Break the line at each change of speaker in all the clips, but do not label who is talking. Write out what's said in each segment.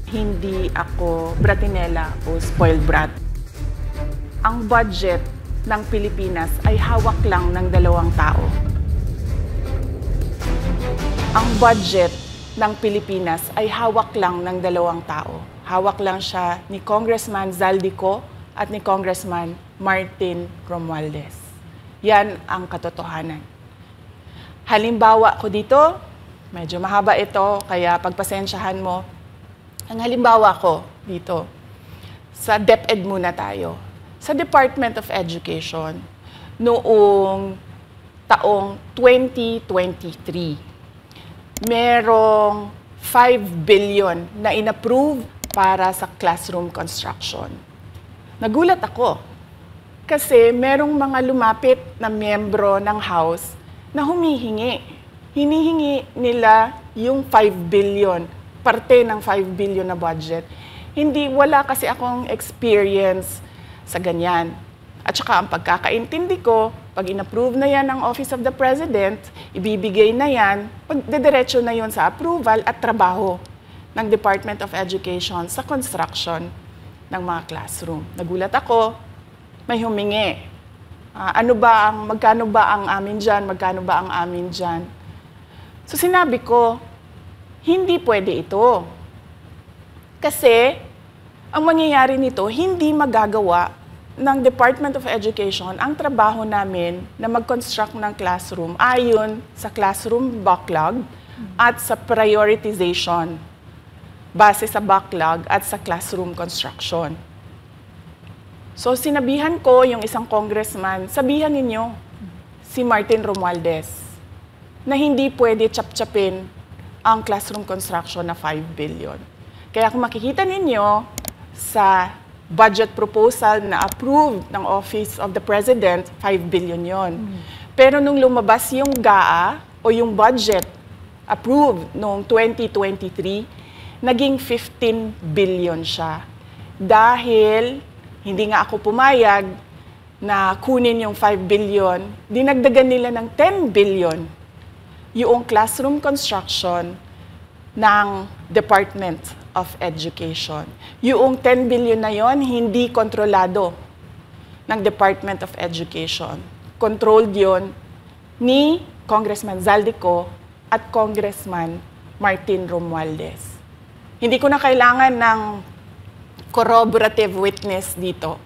Hindi ako bratinela o spoiled brat. Ang budget ng Pilipinas ay hawak lang ng 2 tao. Ang budget ng Pilipinas ay hawak lang ng 2 tao. Hawak lang siya ni Congressman Zaldico at ni Congressman Martin Romualdez. Yan ang katotohanan. Halimbawa ko dito, medyo mahaba ito, kaya pagpasensyahan mo. Ang halimbawa ko dito, sa DepEd muna tayo. Sa Department of Education, noong taong 2023, merong 5 billion na inapprove para sa classroom construction. Nagulat ako kasi merong mga lumapit na miyembro ng House na humihingi. Hinihingi nila yung 5 billion, parte ng 5 billion na budget. Wala kasi akong experience sa ganyan. At saka ang pagkakaintindi ko, pag inapprove na yan ng Office of the President, ibibigay na yan, pagdediretso na yun sa approval at trabaho ng Department of Education sa construction ng mga classroom. Nagulat ako, may humingi. Magkano ba ang amin dyan? Magkano ba ang amin dyan? So sinabi ko, hindi pwede ito. Kasi ang mangyayari nito, hindi magagawa ng Department of Education ang trabaho namin na mag-construct ng classroom ayon sa classroom backlog at sa prioritization base sa backlog at sa classroom construction. So sinabihan ko yung isang congressman, sabihan ninyo si Martin Romualdez na hindi pwede chap-chapin ang classroom construction na 5 billion. Kaya kung makikita ninyo sa budget proposal na approved ng Office of the President, 5 billion yon. Pero nung lumabas yung GAA o yung budget approved noong 2023, naging 15 billion siya. Dahil hindi nga ako pumayag na kunin yung 5 billion, dinagdagan nila ng 10 billion yung classroom construction ng Department of Education. Yung 10 billion na yon hindi kontrolado ng Department of Education. Controlled yon ni Congressman Zaldico at Congressman Martin Romualdez. Hindi ko na kailangan ng corroborative witness dito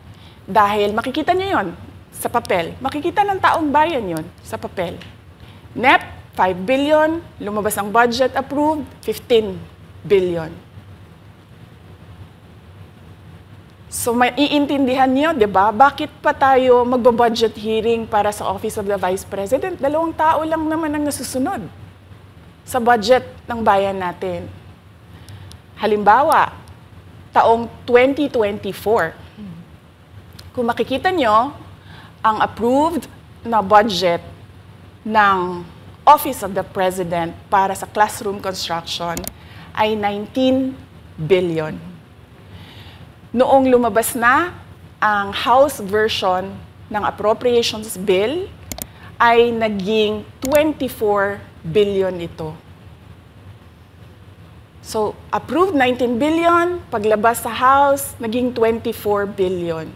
dahil makikita nyo yon sa papel. Makikita ng taong bayan yon sa papel. NEP, 5 billion, lumabas ang budget approved, 15 billion. So maiintindihan niyo, 'di ba? Bakit pa tayo magbo-budget hearing para sa Office of the Vice President? 2 tao lang naman ang nasusunod sa budget ng bayan natin. Halimbawa, taong 2024. Kung makikita niyo, ang approved na budget ng Office of the President para sa classroom construction ay 19 billion. Noong lumabas na ang House version ng Appropriations Bill, ay naging 24 billion ito. So, approved 19 billion, paglabas sa House, naging 24 billion.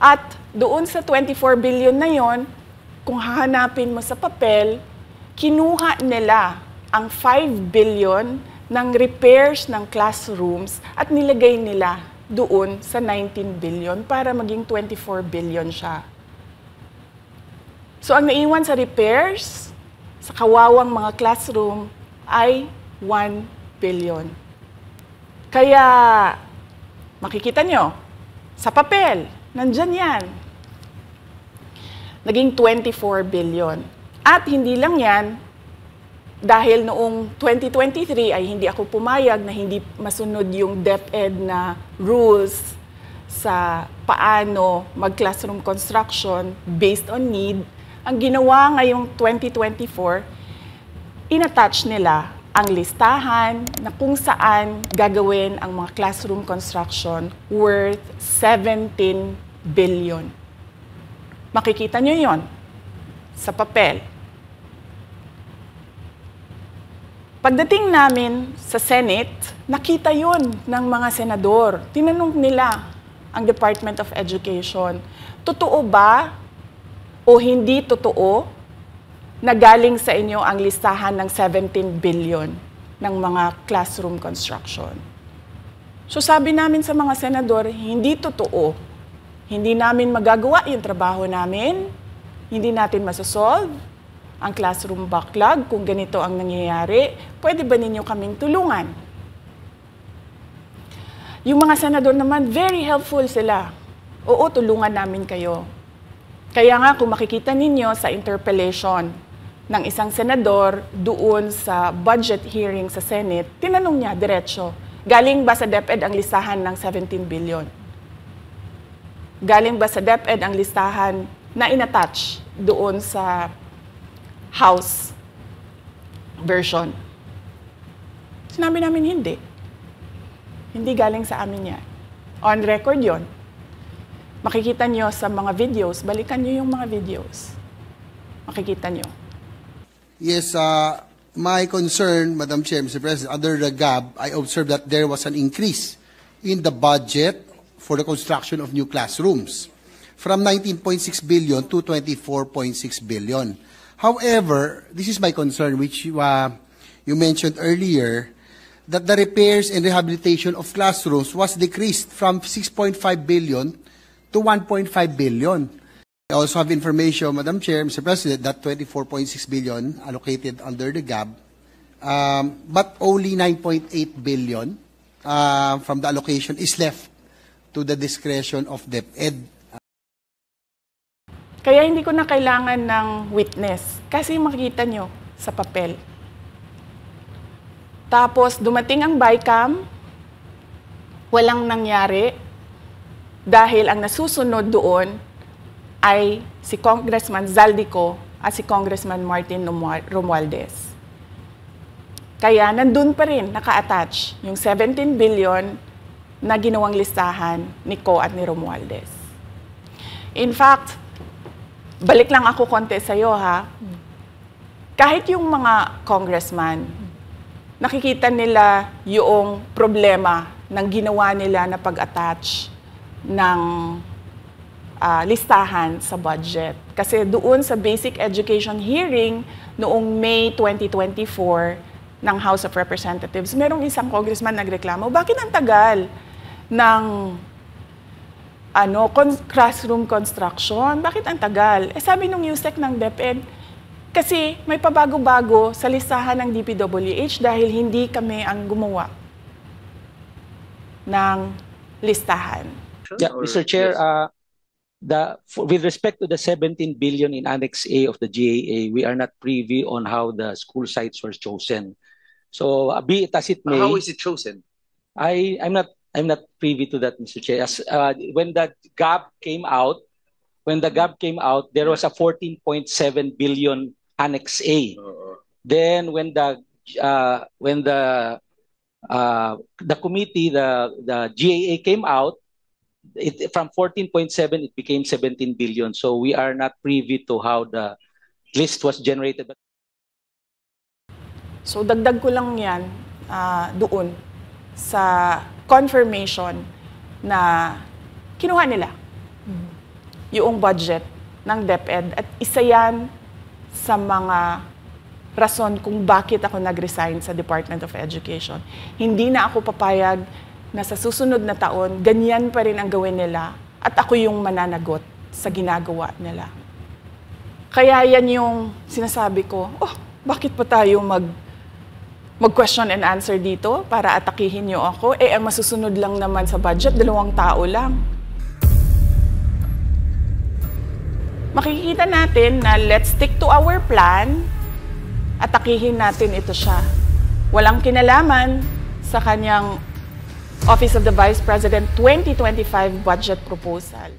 At doon sa 24 billion na yon, kung hahanapin mo sa papel, kinuha nila ang 5 billion ng repairs ng classrooms at nilagay nila doon sa 19 billion para maging 24 billion siya. So ang naiwan sa repairs, sa kawawang mga classroom, ay 1 billion. Kaya, makikita nyo, sa papel, nandyan yan. Naging 24 billion. At hindi lang yan, dahil noong 2023 ay hindi ako pumayag na hindi masunod yung DepEd na rules sa paano mag-classroom construction based on need, ang ginawa ngayong 2024, inattach nila ang listahan na kung saan gagawin ang mga classroom construction worth 17 billion. Makikita nyo yon sa papel. Pagdating namin sa Senate, nakita yun ng mga senador. Tinanong nila ang Department of Education, totoo ba o hindi totoo na galing sa inyo ang listahan ng 17 billion ng mga classroom construction? So sabi namin sa mga senador, hindi totoo. Hindi namin magagawa yung trabaho namin, hindi natin masosolve ang classroom backlog, kung ganito ang nangyayari, pwede ba ninyo kaming tulungan? Yung mga senador naman, very helpful sila. Oo, tulungan namin kayo. Kaya nga, kung makikita ninyo sa interpellation ng isang senador doon sa budget hearing sa Senate, tinanong niya, diretso, galing ba sa DepEd ang listahan ng 17 billion? Galing ba sa DepEd ang listahan na inattach doon sa House version? Sinabi namin hindi. Hindi galing sa amin yan. On record yon. Makikita nyo sa mga videos, balikan nyo yung mga videos. Makikita nyo.
Yes, my concern, Madam Chair, Mr. President, under the GAB, I observed that there was an increase in the budget for the construction of new classrooms from 19.6 billion to 24.6 billion. However, this is my concern, which you mentioned earlier, that the repairs and rehabilitation of classrooms was decreased from 6.5 billion to 1.5 billion. I also have information, Madam Chair, Mr. President, that 24.6 billion allocated under the GAB, but only 9.8 billion from the allocation is left to the discretion of DepEd.
Kaya hindi ko na kailangan ng witness kasi makikita nyo sa papel. Tapos dumating ang BICAM, walang nangyari dahil ang nasusunod doon ay si Congressman Zaldico at si Congressman Martin Romualdez. Kaya nandun pa rin naka-attach yung 17 billion na ginawang listahan ni Co at ni Romualdez. In fact, balik lang ako konti sa'yo, ha? Kahit yung mga congressman, nakikita nila yung problema ng ginawa nila na pag-attach ng listahan sa budget. Kasi doon sa basic education hearing noong May 2024 ng House of Representatives, merong isang congressman nagreklamo, bakit ang tagal ng classroom construction? Bakit ang tagal? Sabi nung USEC ng DepEd, kasi may pabago-bago sa listahan ng DPWH dahil hindi kami ang gumawa ng listahan.
Yeah, Mr. Chair, with respect to the 17 billion in Annex A of the GAA, we are not privy on how the school sites were chosen. So, be it as it may.
How is it chosen?
I'm not privy to that, Mr. Chair. When the GAB came out, there was a 14.7 billion Annex A. Then when the committee, the GAA came out, from 14.7 it became 17 billion. So we are not privy to how the list was generated.
So dagdag ko lang yan doon sa confirmation na kinuha nila yung budget ng DepEd at isa yan sa mga rason kung bakit ako nag-resign sa Department of Education. Hindi na ako papayag na sa susunod na taon, ganyan pa rin ang gawin nila at ako yung mananagot sa ginagawa nila. Kaya yan yung sinasabi ko, bakit pa tayo mag-question and answer dito para atakihin niyo ako? Ang masusunod lang naman sa budget, 2 tao lang. Makikita natin na let's stick to our plan, atakihin natin ito siya. Walang kinalaman sa kanyang Office of the Vice President 2025 budget proposal.